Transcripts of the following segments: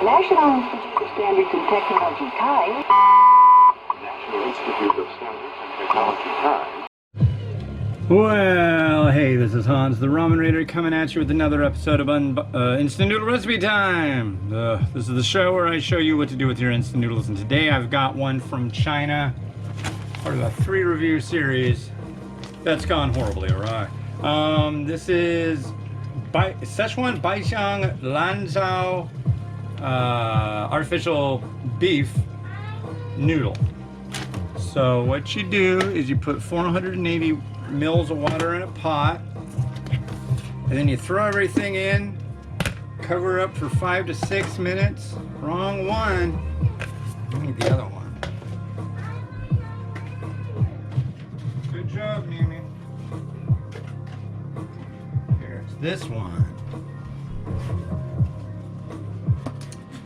National Institute of Standards and Technology Thai. National Institute of Standards and Technology Thai. Well, hey, this is Hans, the Ramen Raider, coming at you with another episode of Instant Noodle Recipe Time. This is the show where I show you what to do with your instant noodles, and today I've got one from China, part of a 3 review series that's gone horribly awry. This is Sichuan Baijia Lanzhou artificial beef noodle. So what you do is you put 480 mils of water in a pot, and then you throw everything in, cover it up for 5 to 6 minutes. Wrong one. I need the other one. Good job, Mimi. Here's this one.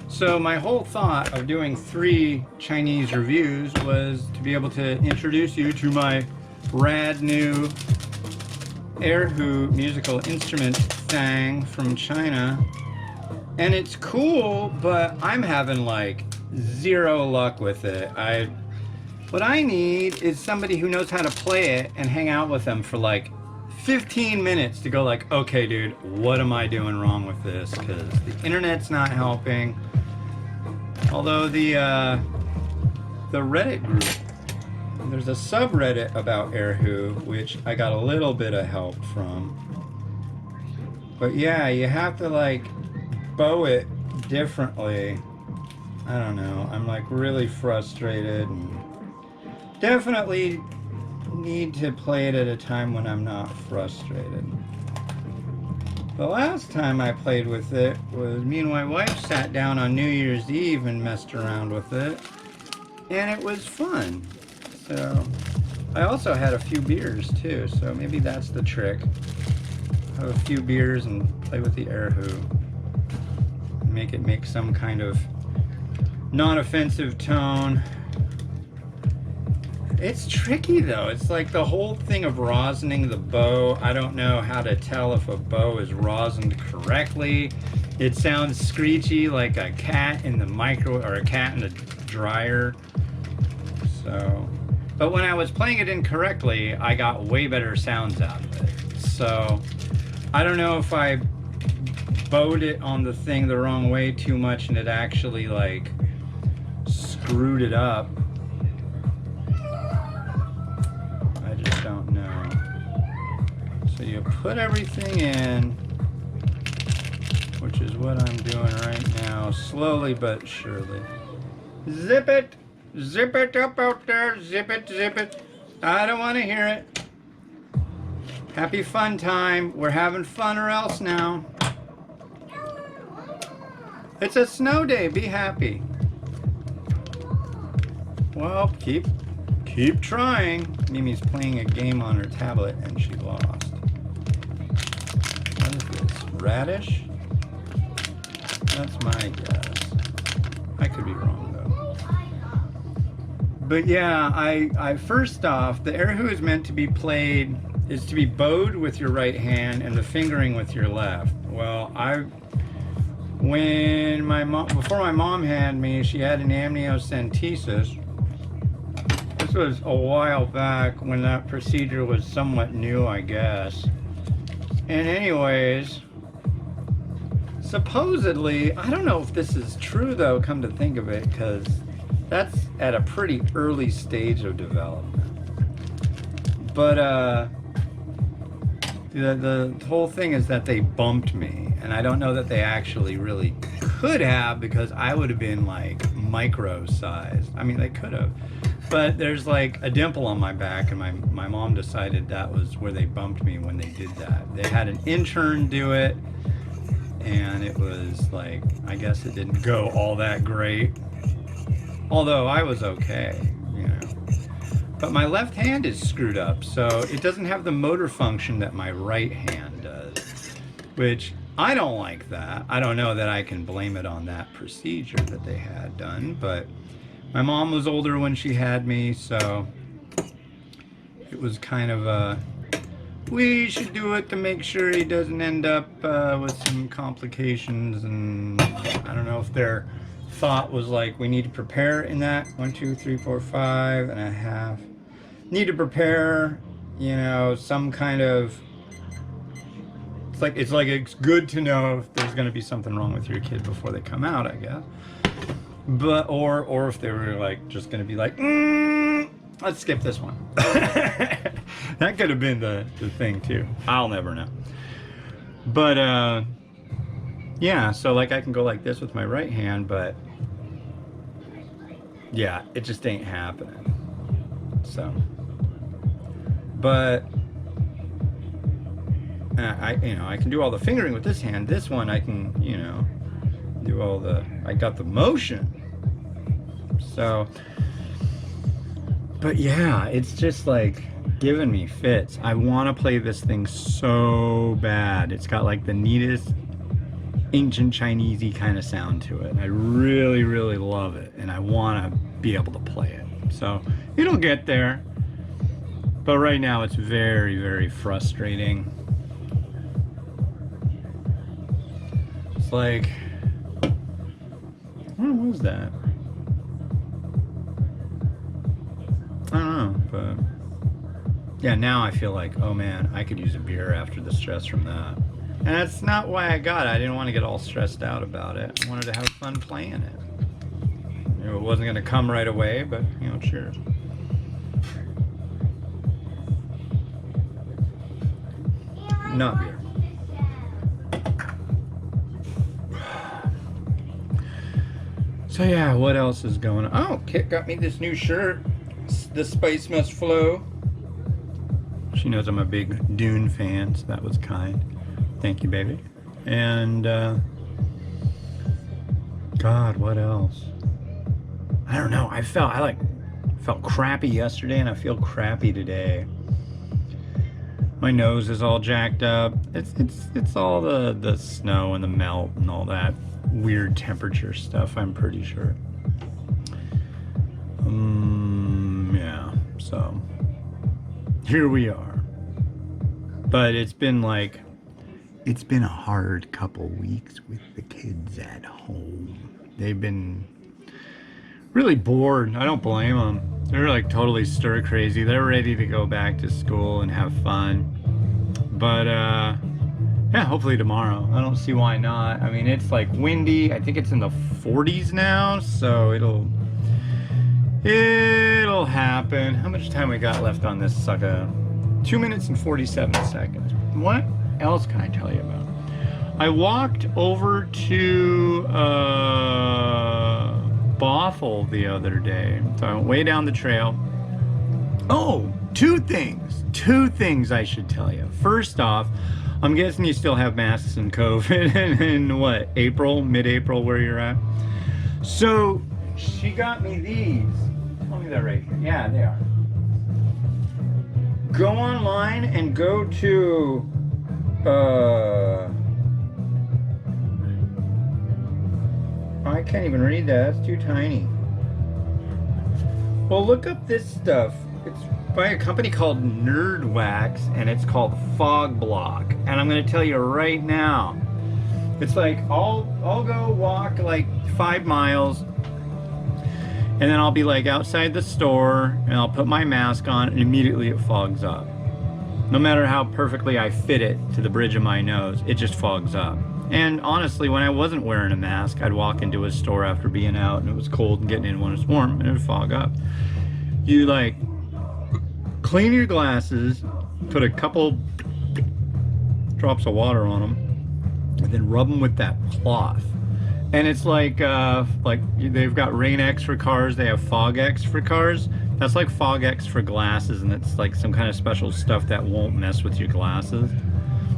So my whole thought of doing 3 Chinese reviews was to be able to introduce you to my rad new erhu musical instrument thing from China. And it's cool, but I'm having like 0 luck with it. What I need is somebody who knows how to play it and hang out with them for like 15 minutes to go like, okay dude, what am I doing wrong with this? Because the internet's not helping. Although the Reddit group, there's a subreddit about erhu, which I got a little bit of help from. But yeah, you have to like bow it differently. I don't know. I'm like really frustrated, and definitely need to play it at a time when I'm not frustrated. The last time I played with it was me and my wife sat down on New Year's Eve and messed around with it, and it was fun. So I also had a few beers too, so maybe that's the trick. Have a few beers and play with the erhu. Make it make some kind of non-offensive tone. It's tricky though. It's like the whole thing of rosining the bow. I don't know how to tell if a bow is rosined correctly. It sounds screechy like a cat in the micro, or a cat in a dryer. So, but when I was playing it incorrectly, I got way better sounds out of it. So I don't know if I bowed it on the thing the wrong way too much and it actually like screwed it up. I just don't know. So you put everything in, which is what I'm doing right now, slowly but surely. Zip it! Zip it up out there, zip it, zip it. I don't want to hear it. Happy fun time. We're having fun or else now. It's a snow day, be happy. Well, keep trying. Mimi's playing a game on her tablet and she lost. What is this, radish? That's my guess. I could be wrong though. But yeah, I first off, the erhu is meant to be played, is to be bowed with your right hand and the fingering with your left. Well, before my mom had me, she had an amniocentesis. This was a while back when that procedure was somewhat new, I guess. And anyways, supposedly, I don't know if this is true though, come to think of it, because that's at a pretty early stage of development. But the whole thing is that they bumped me, and I don't know that they actually really could have, because I would have been like micro sized. I mean, they could have, but there's like a dimple on my back, and my mom decided that was where they bumped me when they did that. They had an intern do it, and it was like, I guess it didn't go all that great. Although I was okay, you know. But my left hand is screwed up, so it doesn't have the motor function that my right hand does, which I don't like that. I don't know that I can blame it on that procedure that they had done, but my mom was older when she had me, so it was kind of a, we should do it to make sure he doesn't end up with some complications, and I don't know if their thought was like, we need to prepare in that 1, 2, 3, 4, 5.5. Need to prepare, you know, some kind of. It's like it's good to know if there's going to be something wrong with your kid before they come out, I guess. But or if they were like just going to be like, let's skip this one. That could have been the thing too. I'll never know. But yeah, so like I can go like this with my right hand, but yeah, it just ain't happening. So, but I can do all the fingering with this hand. This one I can, you know, do all the. I got the motion. So, but yeah, it's just like giving me fits. I want to play this thing so bad. It's got like the neatest ancient Chinesey kind of sound to it. I really, really love it, and I want to be able to play it. So it'll get there. But right now it's very, very frustrating. It's like, what was that? I don't know, but yeah, now I feel like, oh man, I could use a beer after the stress from that. And that's not why I got it. I didn't want to get all stressed out about it. I wanted to have fun playing it. You know, it wasn't going to come right away, but, you know, cheers. Not beer. So yeah, what else is going on? Oh, Kit got me this new shirt. The Spice Must Flow. She knows I'm a big Dune fan, so that was kind. Thank you, baby. And God, what else? I don't know. I felt crappy yesterday, and I feel crappy today. My nose is all jacked up. It's all the snow and the melt and all that weird temperature stuff, I'm pretty sure. Yeah, so here we are. But it's been a hard couple weeks with the kids at home. They've been really bored. I don't blame them. They're like totally stir crazy. They're ready to go back to school and have fun. But yeah, hopefully tomorrow. I don't see why not. I mean, it's like windy. I think it's in the 40s now, so it'll happen. How much time we got left on this sucker? 2 minutes and 47 seconds. What else can I tell you about? I walked over to Bothell the other day. So I went way down the trail. Oh, two things I should tell you. First off, I'm guessing you still have masks and COVID in what, April, mid-April, where you're at? So she got me these. Tell me that right here. Yeah, they are. Go online and go to I can't even read that. It's too tiny. Well, look up this stuff. It's by a company called Nerd Wax, and it's called Fog Block. And I'm going to tell you right now, it's like I'll go walk like 5 miles, and then I'll be like outside the store, and I'll put my mask on, and immediately it fogs up. No matter how perfectly I fit it to the bridge of my nose, it just fogs up. And honestly, when I wasn't wearing a mask, I'd walk into a store after being out, and it was cold, and getting in when it's warm, and it would fog up. You like clean your glasses, put a couple drops of water on them, and then rub them with that cloth. And it's like they've got Rain X for cars, they have Fog X for cars. That's like Fog X for glasses, and it's like some kind of special stuff that won't mess with your glasses.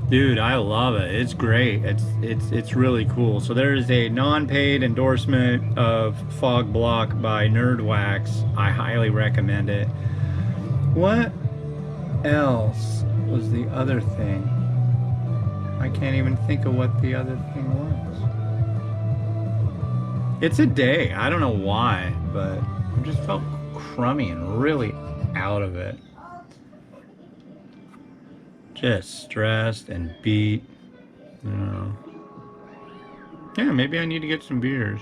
Dude, I love it. It's great. It's really cool. So there is a non-paid endorsement of Fog Block by Nerd Wax. I highly recommend it. What else was the other thing? I can't even think of what the other thing was. It's a day. I don't know why, but I just felt crummy and really out of it. Just stressed and beat, you know. Yeah, maybe I need to get some beers.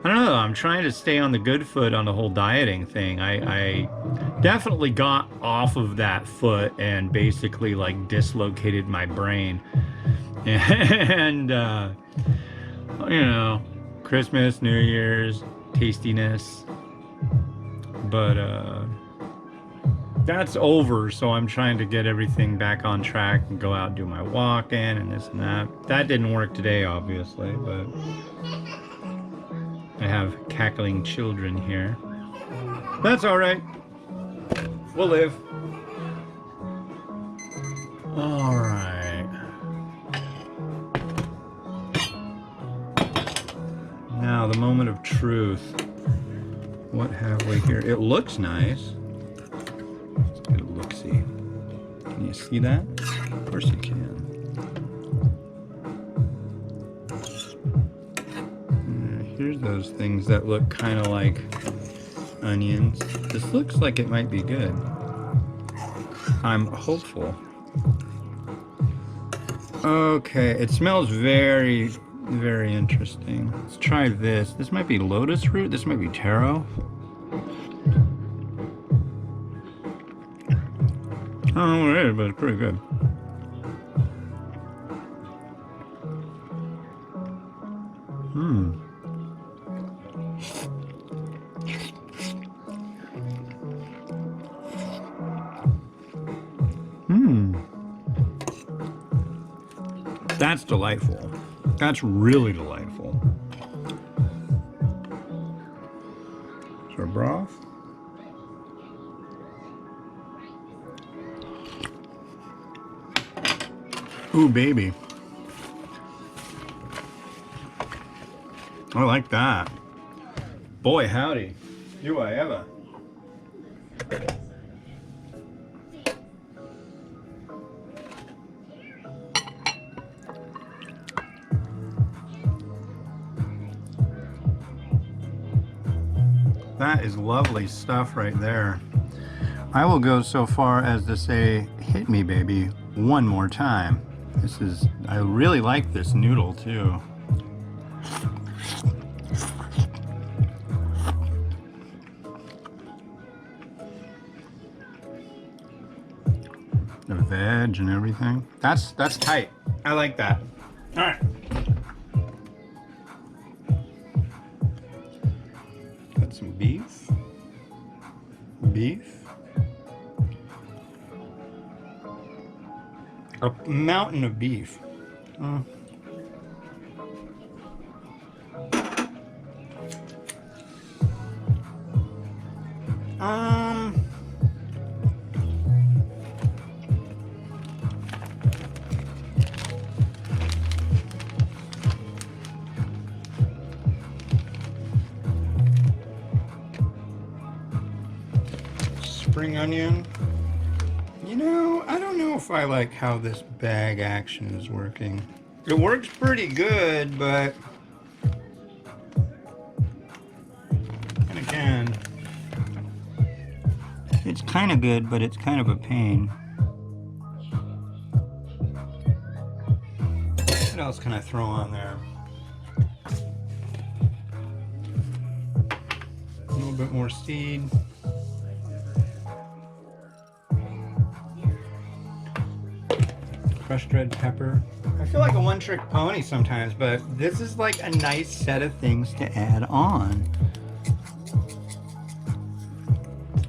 I don't know. I'm trying to stay on the good foot on the whole dieting thing. I definitely got off of that foot and basically like dislocated my brain. And, you know, Christmas, New Year's, tastiness. But, that's over, so I'm trying to get everything back on track and go out and do my walk-in and this and that. That didn't work today, obviously, but I have cackling children here. That's all right. We'll live. All right. Now, the moment of truth. What have we here? It looks nice. Let's get a look-see. Can you see that? Of course you can. Here's those things that look kind of like onions. This looks like it might be good. I'm hopeful. Okay, it smells very, very interesting. Let's try this. This might be lotus root. This might be taro. I don't know what it is, but it's pretty good. That's delightful. That's really delightful. Is there broth? Ooh, baby. I like that. Boy, howdy. Do I ever. That is lovely stuff right there. I will go so far as to say, hit me, baby, one more time. I really like this noodle too. The veg and everything. That's tight. I like that. All right. Got some beef. A mountain of beef. Spring onion. You know, I don't know if I like how this bag action is working. It works pretty good, but and again, it's kind of good, but it's kind of a pain. What else can I throw on there? A little bit more seed. Crushed red pepper. I feel like a one-trick pony sometimes, but this is like a nice set of things to add on.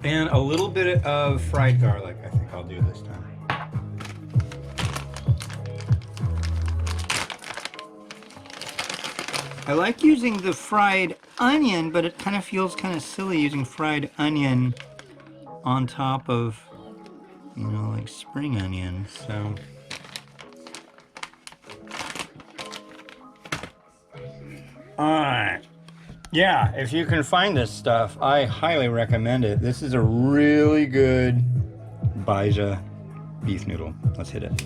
And a little bit of fried garlic, I think I'll do this time. I like using the fried onion, but it kind of feels kind of silly using fried onion on top of, you know, like spring onion, so. Alright. Yeah, if you can find this stuff, I highly recommend it. This is a really good Baijia beef noodle. Let's hit it.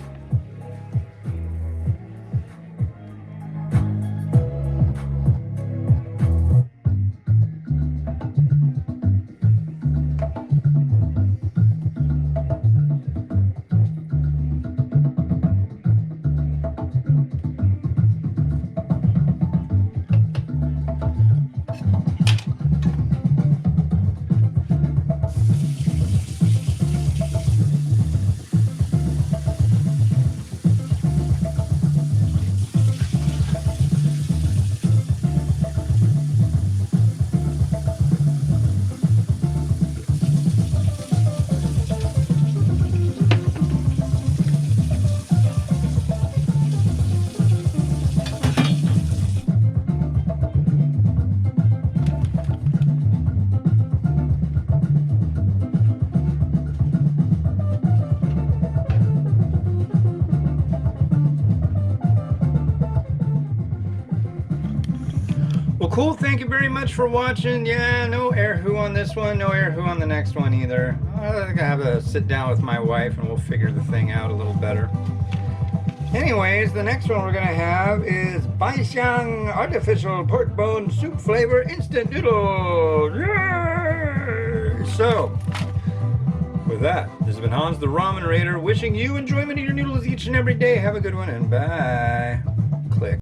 cool. Thank you very much for watching. Yeah, no air who on this one, no air who on the next one either. I think I have to sit down with my wife and we'll figure the thing out a little better. Anyways, the next one we're gonna have is Baijia artificial pork bone soup flavor instant noodles. Yay! So, with that, this has been Hans the Ramen Raider wishing you enjoyment of your noodles each and every day. Have a good one and bye. Click.